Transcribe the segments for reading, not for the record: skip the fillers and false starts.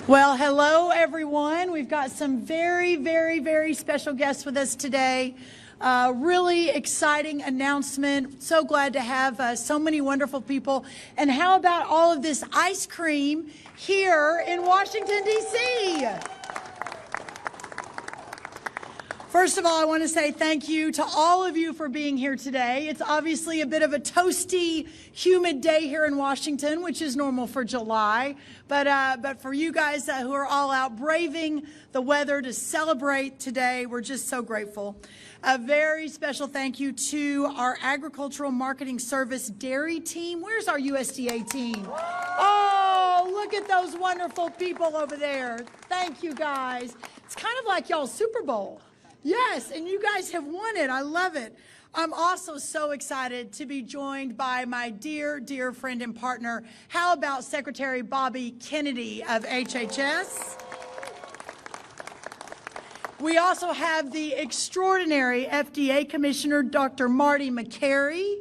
Well, hello, everyone. We've got some very, very, very special guests with us today. Really exciting announcement. So glad to have so many wonderful people. And how about all of this ice cream here in Washington, D.C.? First of all, I want to say thank you to all of you for being here today. It's obviously a bit of a toasty, humid day here in Washington, which is normal for July. But for you guys who are all out braving the weather to celebrate today, we're just so grateful. A very special thank you to our Agricultural Marketing Service dairy team. Where's our USDA team? Oh, look at those wonderful people over there. Thank you, guys. It's kind of like y'all's Super Bowl. Yes, and you guys have won it. I love it. I'm also so excited to be joined by my dear, dear friend and partner. How about Secretary Bobby Kennedy of HHS? We also have the extraordinary FDA Commissioner, Dr. Marty Makary.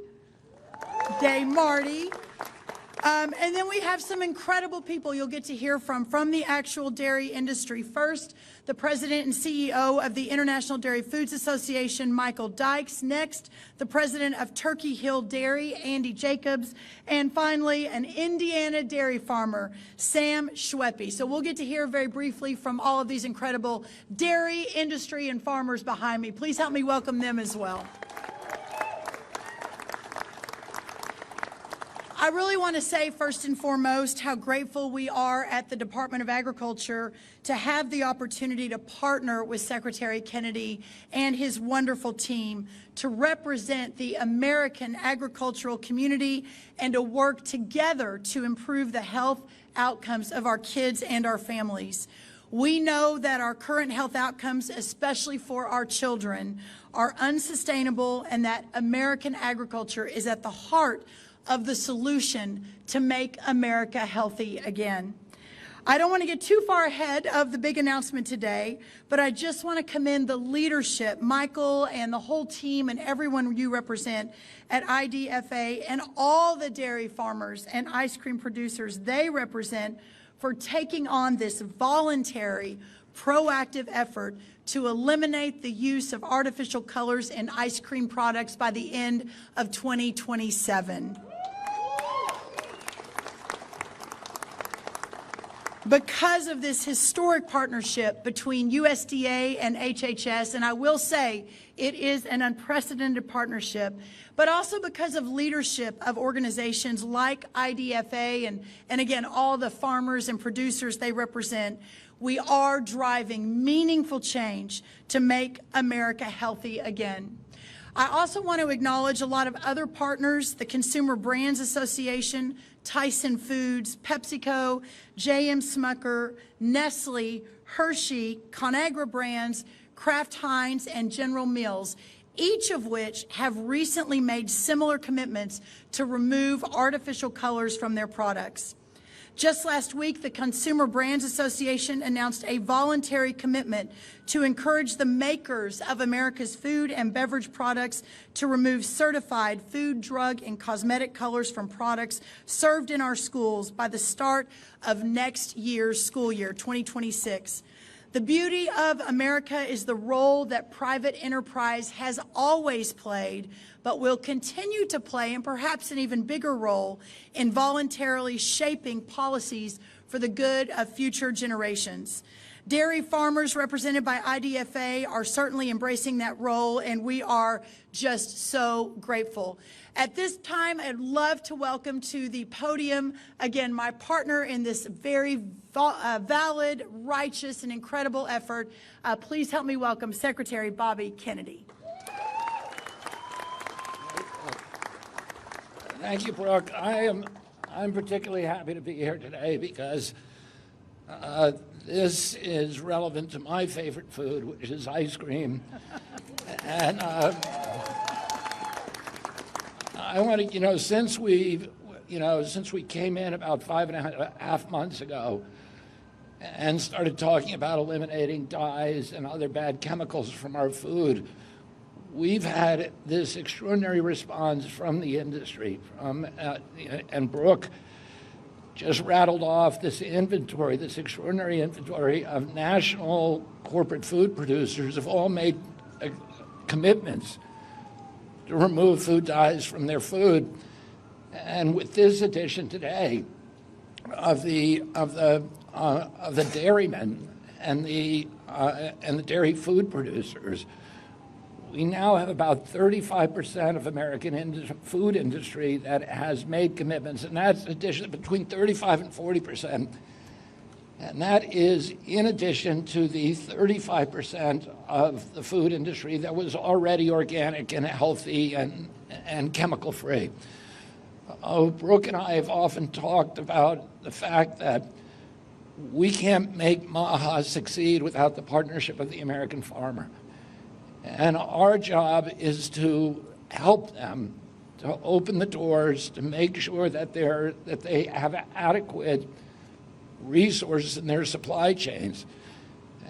Day, Marty. And then we have some incredible people you'll get to hear from the actual dairy industry. First, the president and CEO of the International Dairy Foods Association, Michael Dykes. Next, the president of Turkey Hill Dairy, Andy Jacobs. And finally, an Indiana dairy farmer, Sam Schweppe. So we'll get to hear very briefly from all of these incredible dairy industry and farmers behind me. Please help me welcome them as well. I really want to say first and foremost how grateful we are at the Department of Agriculture to have the opportunity to partner with Secretary Kennedy and his wonderful team to represent the American agricultural community and to work together to improve the health outcomes of our kids and our families. We know that our current health outcomes, especially for our children, are unsustainable and that American agriculture is at the heart of the solution to make America healthy again. I don't want to get too far ahead of the big announcement today, but I just want to commend the leadership, Michael and the whole team and everyone you represent at IDFA and all the dairy farmers and ice cream producers they represent for taking on this voluntary, proactive effort to eliminate the use of artificial colors in ice cream products by the end of 2027. Because of this historic partnership between USDA and HHS, and I will say it is an unprecedented partnership, but also because of leadership of organizations like IDFA and again, all the farmers and producers they represent, we are driving meaningful change to make America healthy again. I also want to acknowledge a lot of other partners, the Consumer Brands Association, Tyson Foods, PepsiCo, J.M. Smucker, Nestle, Hershey, Conagra Brands, Kraft Heinz, and General Mills, each of which have recently made similar commitments to remove artificial colors from their products. Just last week, the Consumer Brands Association announced a voluntary commitment to encourage the makers of America's food and beverage products to remove certified food, drug, and cosmetic colors from products served in our schools by the start of next year's school year, 2026. The beauty of America is the role that private enterprise has always played, but will continue to play, and perhaps an even bigger role, in voluntarily shaping policies for the good of future generations. Dairy farmers represented by IDFA are certainly embracing that role, and we are just so grateful. At this time, I'd love to welcome to the podium, again, my partner in this very valid, righteous, and incredible effort. Please help me welcome Secretary Bobby Kennedy. Thank you, Brooke. I'm particularly happy to be here today because this is relevant to my favorite food, which is ice cream. And I want to, since we came in about 5.5 months ago and started talking about eliminating dyes and other bad chemicals from our food, we've had this extraordinary response from the industry. And Brooke just rattled off this inventory, this extraordinary inventory of national corporate food producers have all made commitments to remove food dyes from their food. And with this addition today of the dairymen and the dairy food producers, we now have about 35% of American food industry that has made commitments, and that's addition between 35 and 40%. And that is in addition to the 35% of the food industry that was already organic and healthy and chemical-free. Brooke and I have often talked about the fact that we can't make MAHA succeed without the partnership of the American farmer. And our job is to help them, to open the doors, to make sure that they have adequate resources in their supply chains,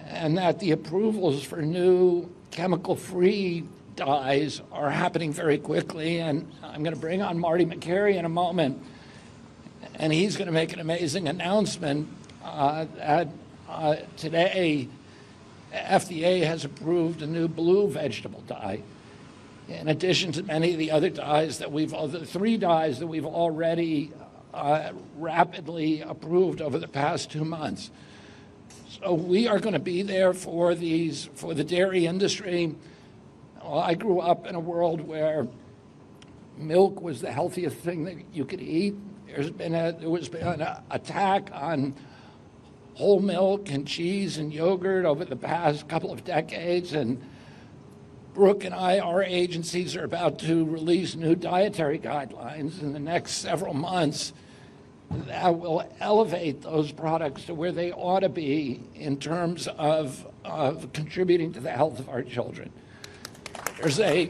and that the approvals for new chemical-free dyes are happening very quickly. And I'm going to bring on Marty Makary in a moment, and he's going to make an amazing announcement that today FDA has approved a new blue vegetable dye, in addition to many of the other dyes that the 3 dyes that we've already rapidly approved over the past 2 months. So we are going to be there for the dairy industry. Well, I grew up in a world where milk was the healthiest thing that you could eat. There was been an attack on whole milk and cheese and yogurt over the past couple of decades, and Brooke and I, our agencies, are about to release new dietary guidelines in the next several months that will elevate those products to where they ought to be in terms of contributing to the health of our children. There's a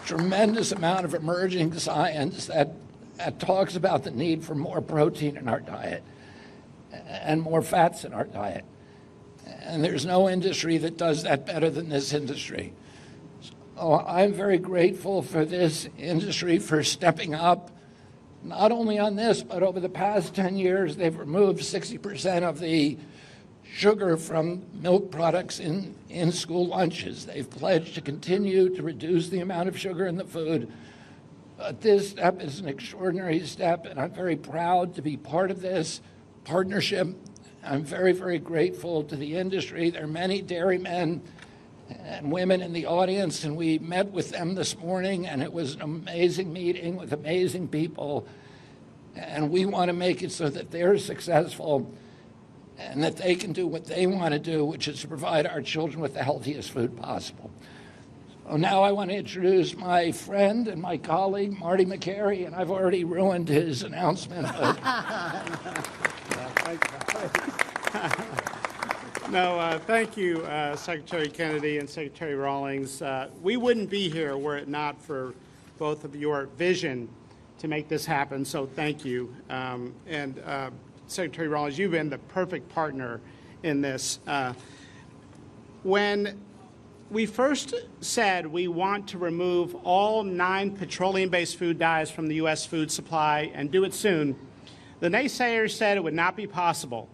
tremendous amount of emerging science that talks about the need for more protein in our diet and more fats in our diet. And there's no industry that does that better than this industry. So I'm very grateful for this industry for stepping up, not only on this, but over the past 10 years, they've removed 60% of the sugar from milk products in school lunches. They've pledged to continue to reduce the amount of sugar in the food. But this step is an extraordinary step, and I'm very proud to be part of this partnership. I'm very, very grateful to the industry. There are many dairymen and women in the audience, and we met with them this morning, and it was an amazing meeting with amazing people. And we want to make it so that they're successful and that they can do what they want to do, which is to provide our children with the healthiest food possible. So now I want to introduce my friend and my colleague, Marty Makary, and I've already ruined his announcement. Thank you, Secretary Kennedy and Secretary Rollins. We wouldn't be here were it not for both of your vision to make this happen, so thank you. Secretary Rollins, you've been the perfect partner in this. When we first said we want to remove all 9 petroleum-based food dyes from the U.S. food supply and do it soon, the naysayers said it would not be possible.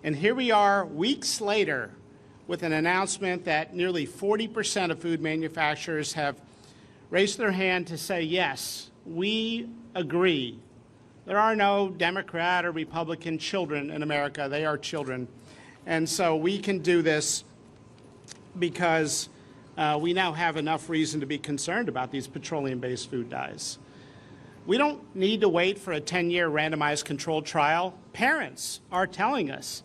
And here we are weeks later with an announcement that nearly 40% of food manufacturers have raised their hand to say, yes, we agree. There are no Democrat or Republican children in America. They are children. And so we can do this because we now have enough reason to be concerned about these petroleum-based food dyes. We don't need to wait for a 10-year randomized controlled trial. Parents are telling us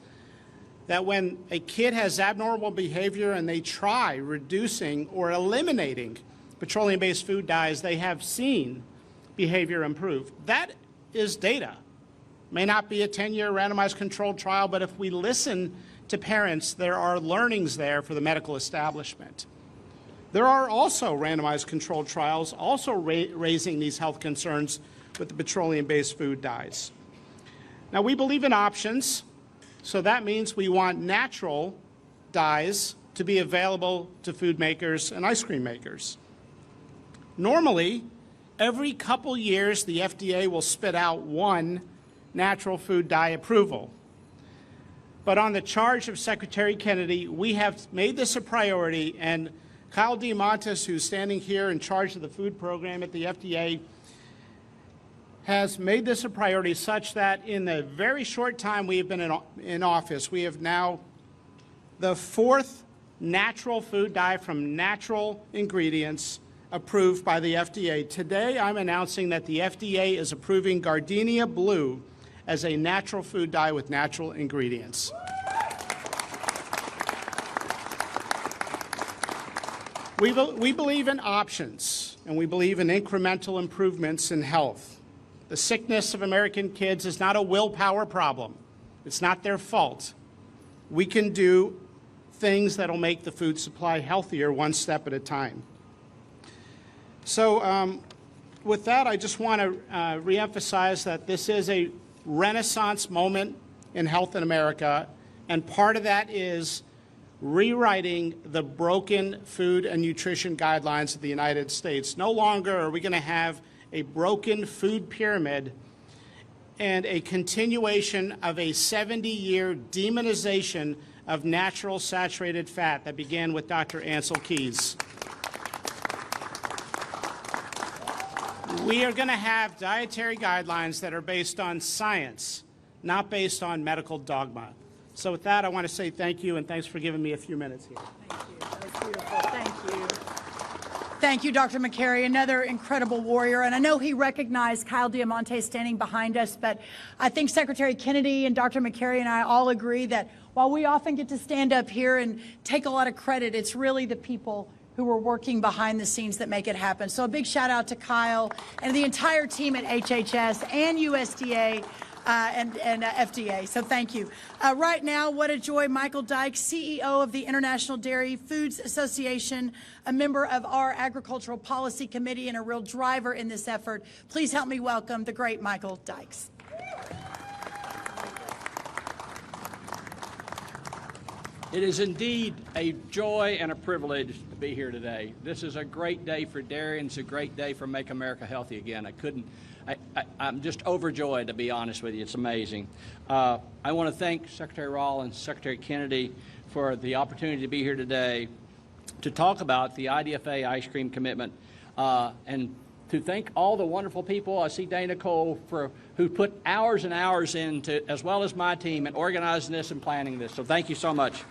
that when a kid has abnormal behavior and they try reducing or eliminating petroleum-based food dyes, they have seen behavior improve. That is data. May not be a 10-year randomized controlled trial, but if we listen to parents, there are learnings there for the medical establishment. There are also randomized controlled trials also raising these health concerns with the petroleum-based food dyes. Now, we believe in options, so that means we want natural dyes to be available to food makers and ice cream makers. Normally, Every couple years, the FDA will spit out one natural food dye approval. But on the charge of Secretary Kennedy, we have made this a priority, and Kyle Diamantis, who's standing here in charge of the food program at the FDA, has made this a priority such that in the very short time we have been in office, we have now the 4th natural food dye from natural ingredients approved by the FDA. Today, I'm announcing that the FDA is approving Gardenia Blue as a natural food dye with natural ingredients. We believe in options, and we believe in incremental improvements in health. The sickness of American kids is not a willpower problem. It's not their fault. We can do things that will make the food supply healthier one step at a time. So with that, I just want to reemphasize that this is a renaissance moment in health in America, and part of that is rewriting the broken food and nutrition guidelines of the United States. No longer are we going to have a broken food pyramid and a continuation of a 70-year demonization of natural saturated fat that began with Dr. Ansel Keys. We are going to have dietary guidelines that are based on science, not based on medical dogma. So with that, I want to say thank you, and thanks for giving me a few minutes here. Thank you. That was beautiful. Thank you. Thank you, Dr. Makary, another incredible warrior. And I know he recognized Kyle Diamantis standing behind us, but I think Secretary Kennedy and Dr. Makary and I all agree that while we often get to stand up here and take a lot of credit, it's really the people who are working behind the scenes that make it happen. So a big shout out to Kyle and the entire team at HHS and USDA and FDA. So thank you. Right now, what a joy. Michael Dykes, CEO of the International Dairy Foods Association, a member of our Agricultural Policy Committee and a real driver in this effort. Please help me welcome the great Michael Dykes. It is indeed a joy and a privilege to be here today. This is a great day for dairy, and it's a great day for Make America Healthy Again. I'm just overjoyed, to be honest with you. It's amazing. I want to thank Secretary Rollins, Secretary Kennedy for the opportunity to be here today to talk about the IDFA ice cream commitment, and to thank all the wonderful people. I see Dana Cole who put hours and hours into, as well as my team, in organizing this and planning this. So thank you so much.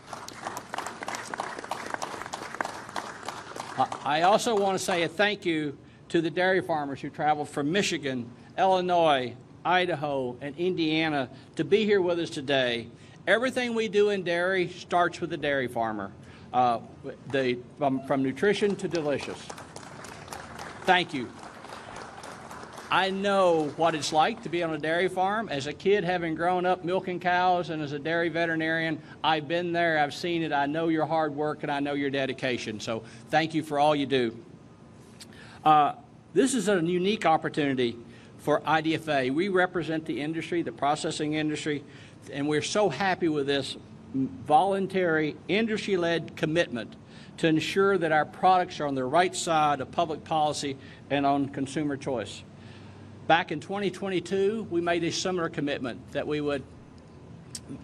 I also want to say a thank you to the dairy farmers who traveled from Michigan, Illinois, Idaho, and Indiana to be here with us today. Everything we do in dairy starts with the dairy farmer, from nutrition to delicious. Thank you. I know what it's like to be on a dairy farm. As a kid, having grown up milking cows, and as a dairy veterinarian, I've been there, I've seen it, I know your hard work, and I know your dedication. So thank you for all you do. This is a unique opportunity for IDFA. We represent the industry, the processing industry, and we're so happy with this voluntary, industry-led commitment to ensure that our products are on the right side of public policy and on consumer choice. Back in 2022, we made a similar commitment that we would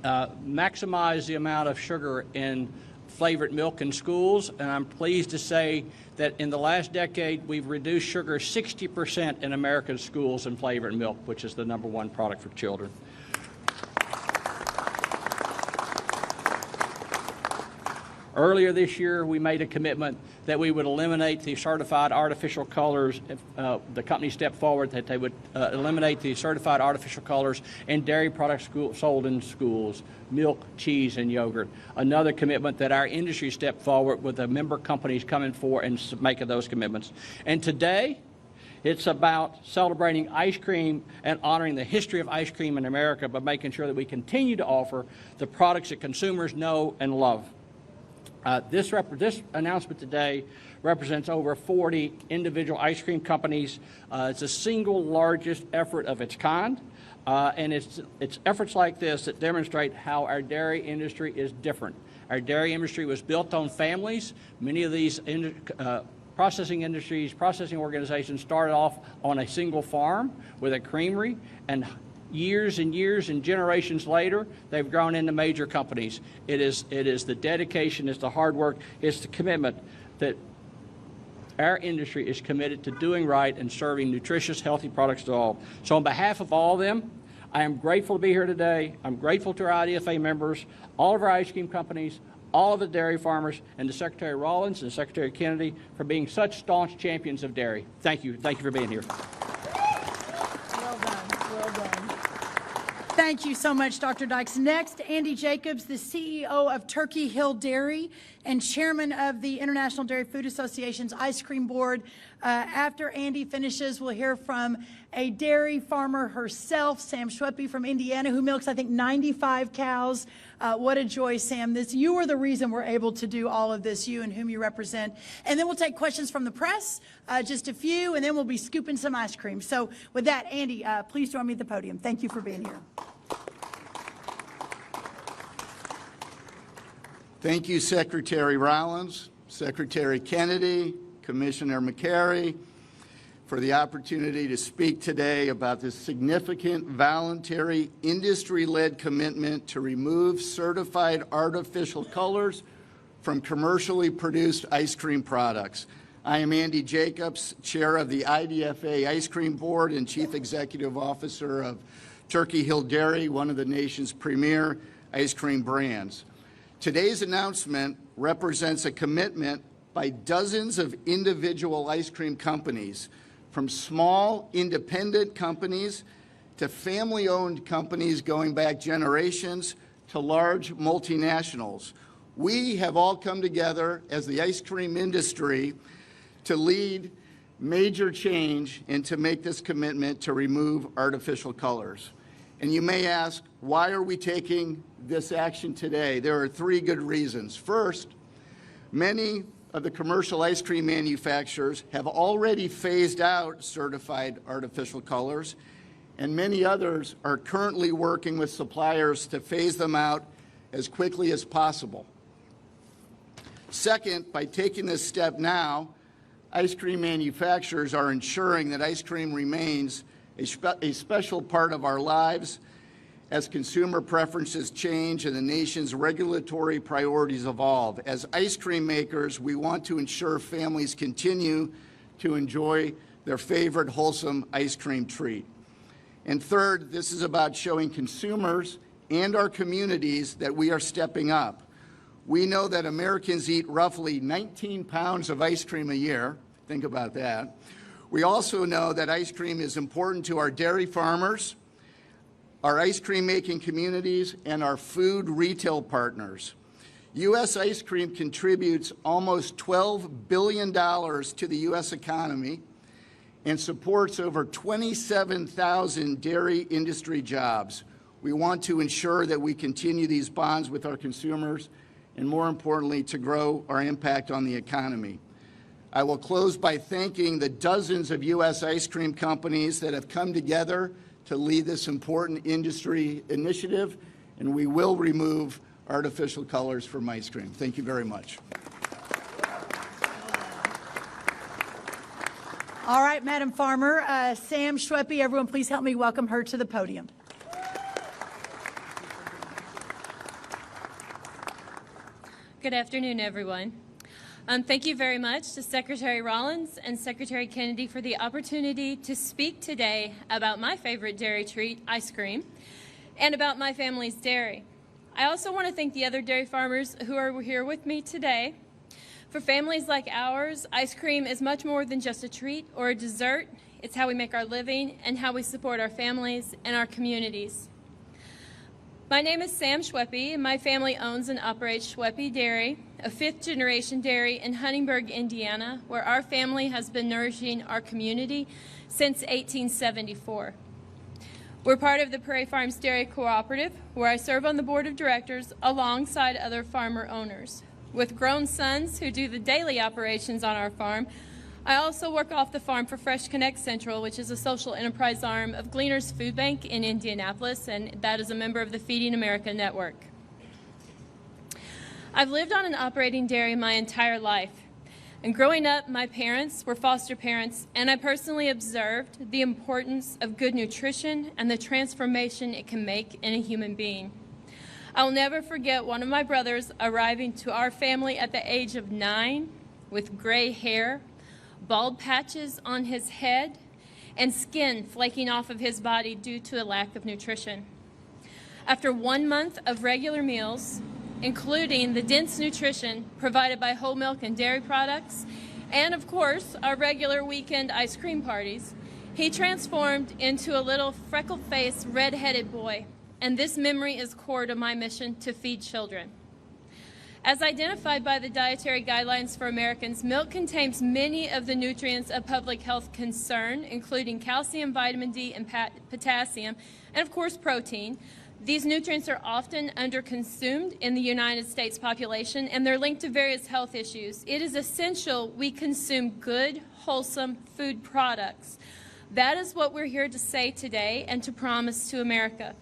maximize the amount of sugar in flavored milk in schools, and I'm pleased to say that in the last decade, we've reduced sugar 60% in American schools in flavored milk, which is the #1 product for children. Earlier this year, we made a commitment that we would eliminate the certified artificial colors. The company stepped forward that they would eliminate the certified artificial colors in dairy products sold in schools, milk, cheese, and yogurt. Another commitment that our industry stepped forward with the member companies coming forward and making those commitments. And today, it's about celebrating ice cream and honoring the history of ice cream in America, but making sure that we continue to offer the products that consumers know and love. This announcement today represents over 40 individual ice cream companies. It's the single largest effort of its kind, and it's efforts like this that demonstrate how our dairy industry is different. Our dairy industry was built on families. Many of these processing industries, processing organizations started off on a single farm with a creamery, and years and years and generations later, they've grown into major companies. It is the dedication, it's the hard work, it's the commitment that our industry is committed to doing right and serving nutritious, healthy products to all. So on behalf of all of them, I am grateful to be here today. I'm grateful to our IDFA members, all of our ice cream companies, all of the dairy farmers, and to Secretary Rollins and Secretary Kennedy for being such staunch champions of dairy. Thank you. Thank you for being here. Well done. Well done. Thank you so much, Dr. Dykes. Next, Andy Jacobs, the CEO of Turkey Hill Dairy and chairman of the International Dairy Food Association's Ice Cream Board. After Andy finishes, we'll hear from a dairy farmer herself, Sam Schweppe from Indiana, who milks, I think, 95 cows. What a joy, Sam. You are the reason we're able to do all of this, you and whom you represent. And then we'll take questions from the press, just a few, and then we'll be scooping some ice cream. So with that, Andy, please join me at the podium. Thank you for being here. Thank you, Secretary Rollins, Secretary Kennedy, Commissioner Makary, for the opportunity to speak today about this significant voluntary industry-led commitment to remove certified artificial colors from commercially produced ice cream products. I am Andy Jacobs, chair of the IDFA Ice Cream Board and chief executive officer of Turkey Hill Dairy, one of the nation's premier ice cream brands. Today's announcement represents a commitment by dozens of individual ice cream companies, from small independent companies to family-owned companies going back generations to large multinationals. We have all come together as the ice cream industry to lead major change and to make this commitment to remove artificial colors. And you may ask, why are we taking this action today? There are three good reasons. First, many of the commercial ice cream manufacturers have already phased out certified artificial colors, and many others are currently working with suppliers to phase them out as quickly as possible. Second, by taking this step now, ice cream manufacturers are ensuring that ice cream remains a special part of our lives as consumer preferences change and the nation's regulatory priorities evolve. As ice cream makers, we want to ensure families continue to enjoy their favorite wholesome ice cream treat. And third, this is about showing consumers and our communities that we are stepping up. We know that Americans eat roughly 19 pounds of ice cream a year. Think about that. We also know that ice cream is important to our dairy farmers, our ice cream making communities, and our food retail partners. U.S. ice cream contributes almost $12 billion to the U.S. economy and supports over 27,000 dairy industry jobs. We want to ensure that we continue these bonds with our consumers and, more importantly, to grow our impact on the economy. I will close by thanking the dozens of U.S. ice cream companies that have come together to lead this important industry initiative, and we will remove artificial colors from ice cream. Thank you very much. All right, Madam Farmer, Sam Schweppe, everyone please help me welcome her to the podium. Good afternoon, everyone. Thank you very much to Secretary Rollins and Secretary Kennedy for the opportunity to speak today about my favorite dairy treat, ice cream, and about my family's dairy. I also want to thank the other dairy farmers who are here with me today. For families like ours, ice cream is much more than just a treat or a dessert. It's how we make our living and how we support our families and our communities. My name is Sam Schweppe, and my family owns and operates Schweppe Dairy, a fifth-generation dairy in Huntingburg, Indiana, where our family has been nourishing our community since 1874. We're part of the Prairie Farms Dairy Cooperative, where I serve on the board of directors alongside other farmer owners. With grown sons who do the daily operations on our farm, I also work off the farm for Fresh Connect Central, which is a social enterprise arm of Gleaners Food Bank in Indianapolis, and that is a member of the Feeding America network. I've lived on an operating dairy my entire life. And growing up, my parents were foster parents, and I personally observed the importance of good nutrition and the transformation it can make in a human being. I'll never forget one of my brothers arriving to our family at the age of 9 with gray hair, bald patches on his head, and skin flaking off of his body due to a lack of nutrition. After 1 month of regular meals, including the dense nutrition provided by whole milk and dairy products, and of course, our regular weekend ice cream parties, he transformed into a little freckle-faced, red-headed boy, and this memory is core to my mission to feed children. As identified by the Dietary Guidelines for Americans, milk contains many of the nutrients of public health concern, including calcium, vitamin D, and potassium, and of course protein. These nutrients are often underconsumed in the United States population, and they're linked to various health issues. It is essential we consume good, wholesome food products. That is what we're here to say today and to promise to America.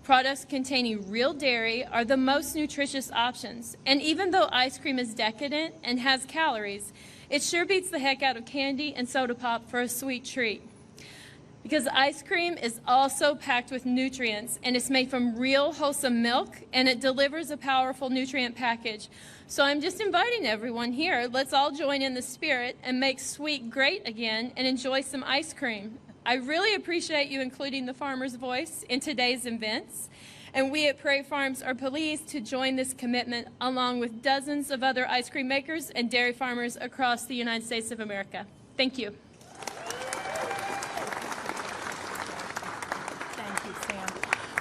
Products containing real dairy are the most nutritious options, and even though ice cream is decadent and has calories, it sure beats the heck out of candy and soda pop for a sweet treat. Because ice cream is also packed with nutrients, and it's made from real wholesome milk, and it delivers a powerful nutrient package. So I'm just inviting everyone here, let's all join in the spirit and make sweet great again and enjoy some ice cream. I really appreciate you including the farmer's voice in today's events, and we at Prairie Farms are pleased to join this commitment along with dozens of other ice cream makers and dairy farmers across the United States of America. Thank you. Thank you, Sam.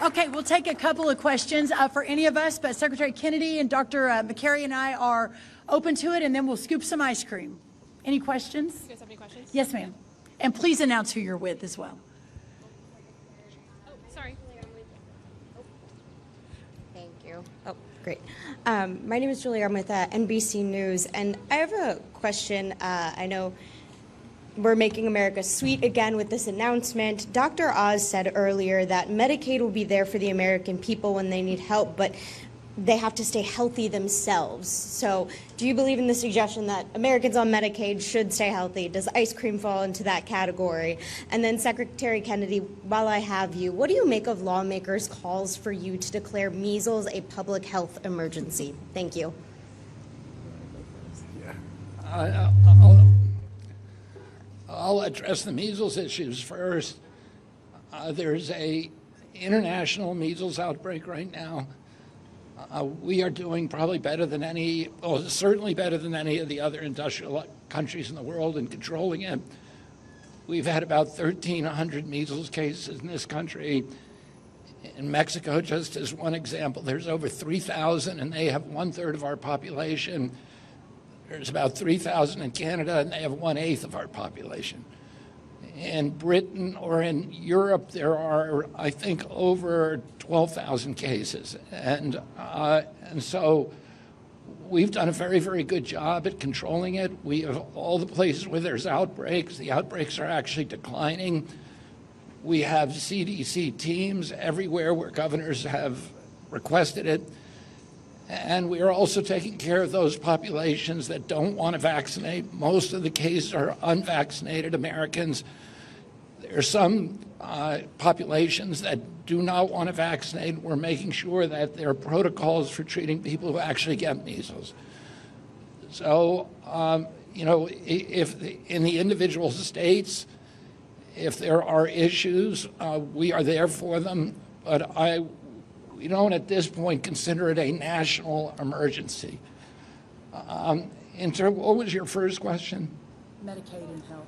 Okay, we'll take a couple of questions for any of us, but Secretary Kennedy and Dr. Makary and I are open to it, and then we'll scoop some ice cream. Any questions? Do you guys have any questions? Yes, ma'am. And please announce who you're with as well. Oh, sorry. Thank you. Oh, great. My name is Julie. I'm with NBC News, and I have a question. I know we're making America sweet again with this announcement. Dr. Oz said earlier that Medicaid will be there for the American people when they need help, but they have to stay healthy themselves. So do you believe in the suggestion that Americans on Medicaid should stay healthy? Does ice cream fall into that category? And then Secretary Kennedy, while I have you, what do you make of lawmakers' calls for you to declare measles a public health emergency? Thank you. I'll address the measles issues first. There's an international measles outbreak right now. We are doing probably better than any, well, certainly better than any of the other industrial countries in the world in controlling it. We've had about 1,300 measles cases in this country. In Mexico, just as one example, there's over 3,000, and they have 1/3 of our population. There's about 3,000 in Canada, and they have 1/8 of our population. In Britain or in Europe, there are, I think, over 12,000 cases. And so we've done a very, very good job at controlling it. We have all the places where there's outbreaks. The outbreaks are actually declining. We have CDC teams everywhere where governors have requested it. And we are also taking care of those populations that don't want to vaccinate. Most of the cases are unvaccinated Americans. There are some populations that do not want to vaccinate. We're making sure that there are protocols for treating people who actually get measles. So, you know, if in the individual states, if there are issues, we are there for them. But we don't at this point consider it a national emergency. What was your first question? Medicaid and health.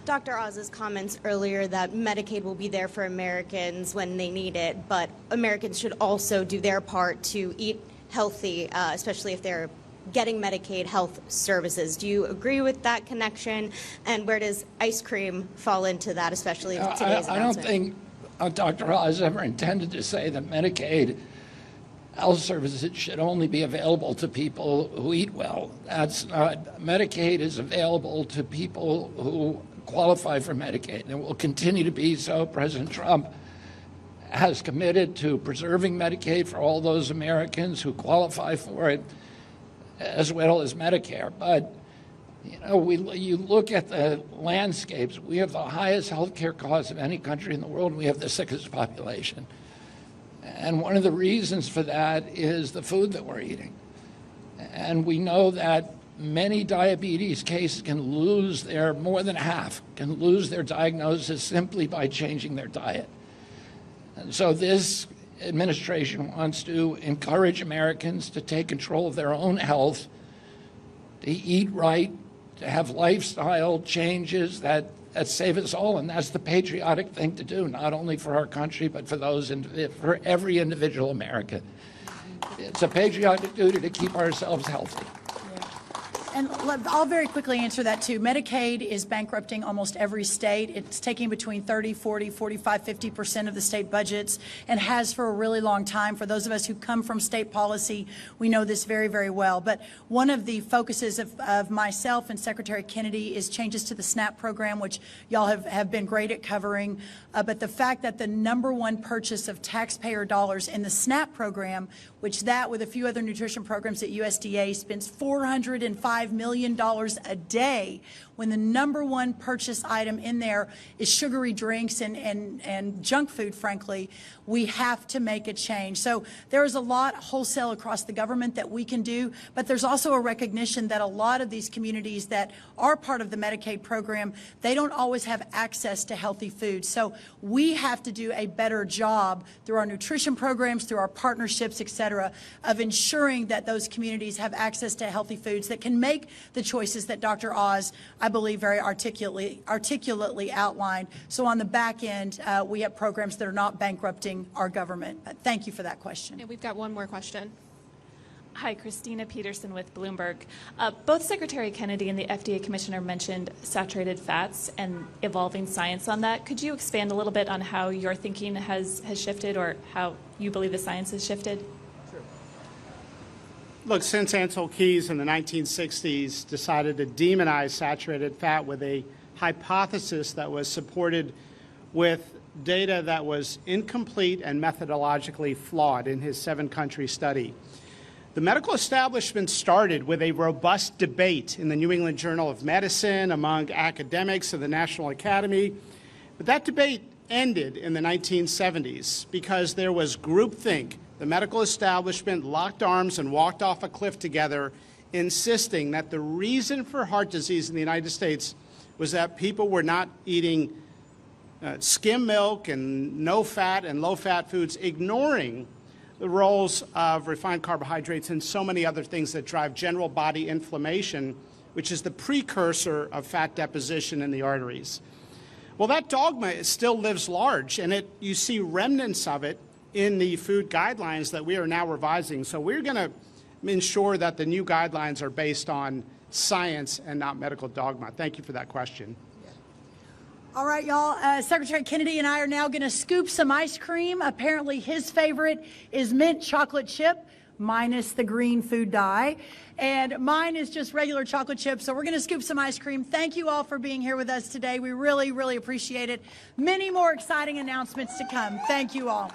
Dr. Oz's comments earlier that Medicaid will be there for Americans when they need it, but Americans should also do their part to eat healthy, especially if they're getting Medicaid health services. Do you agree with that connection? And where does ice cream fall into that, especially with today's announcement? I don't think Dr. Oz ever intended to say that Medicaid health services should only be available to people who eat well. That's not, Medicaid is available to people who qualify for Medicaid, and it will continue to be so. President Trump has committed to preserving Medicaid for all those Americans who qualify for it. as well as Medicare. But, you know, you look at the landscapes, we have the highest healthcare costs of any country in the world, and we have the sickest population. And one of the reasons for that is the food that we're eating. And we know that many diabetes cases can lose more than half, can lose their diagnosis simply by changing their diet. And so this administration wants to encourage Americans to take control of their own health, to eat right, to have lifestyle changes that save us all, and that's the patriotic thing to do, not only for our country, but for for every individual American. It's a patriotic duty to keep ourselves healthy. And I'll very quickly answer that too. Medicaid is bankrupting almost every state. It's taking between 30, 40, 45, 50% of the state budgets, and has for a really long time. For those of us who come from state policy, we know this very, very well. But one of the focuses of myself and Secretary Kennedy is changes to the SNAP program, which y'all have been great at covering. But the fact that the #1 purchase of taxpayer dollars in the SNAP program, which that with a few other nutrition programs at USDA spends $405 million a day, when the #1 purchase item in there is sugary drinks and junk food, frankly, we have to make a change. So there is a lot wholesale across the government that we can do, but there's also a recognition that a lot of these communities that are part of the Medicaid program, they don't always have access to healthy food. So we have to do a better job through our nutrition programs, through our partnerships, et cetera, of ensuring that those communities have access to healthy foods that can make the choices that Dr. Oz, I believe, very articulately outlined. So on the back end, we have programs that are not bankrupting our government. Thank you for that question. And we've got one more question. Hi, Christina Peterson with Bloomberg. Both Secretary Kennedy and the FDA Commissioner mentioned saturated fats and evolving science on that. Could you expand a little bit on how your thinking has shifted, or how you believe the science has shifted? Look, since Ancel Keys in the 1960s decided to demonize saturated fat with a hypothesis that was supported with data that was incomplete and methodologically flawed in his 7-country study, the medical establishment started with a robust debate in the New England Journal of Medicine among academics of the National Academy. But that debate ended in the 1970s because there was groupthink. The medical establishment locked arms and walked off a cliff together, insisting that the reason for heart disease in the United States was that people were not eating skim milk and no-fat and low-fat foods, ignoring the roles of refined carbohydrates and so many other things that drive general body inflammation, which is the precursor of fat deposition in the arteries. Well, that dogma still lives large, and you see remnants of it in the food guidelines that we are now revising. So we're going to ensure that the new guidelines are based on science and not medical dogma. Thank you for that question. All right, y'all. Secretary Kennedy and I are now going to scoop some ice cream. Apparently his favorite is mint chocolate chip, minus the green food dye. And mine is just regular chocolate chip. So we're going to scoop some ice cream. Thank you all for being here with us today. We really, really appreciate it. Many more exciting announcements to come. Thank you all.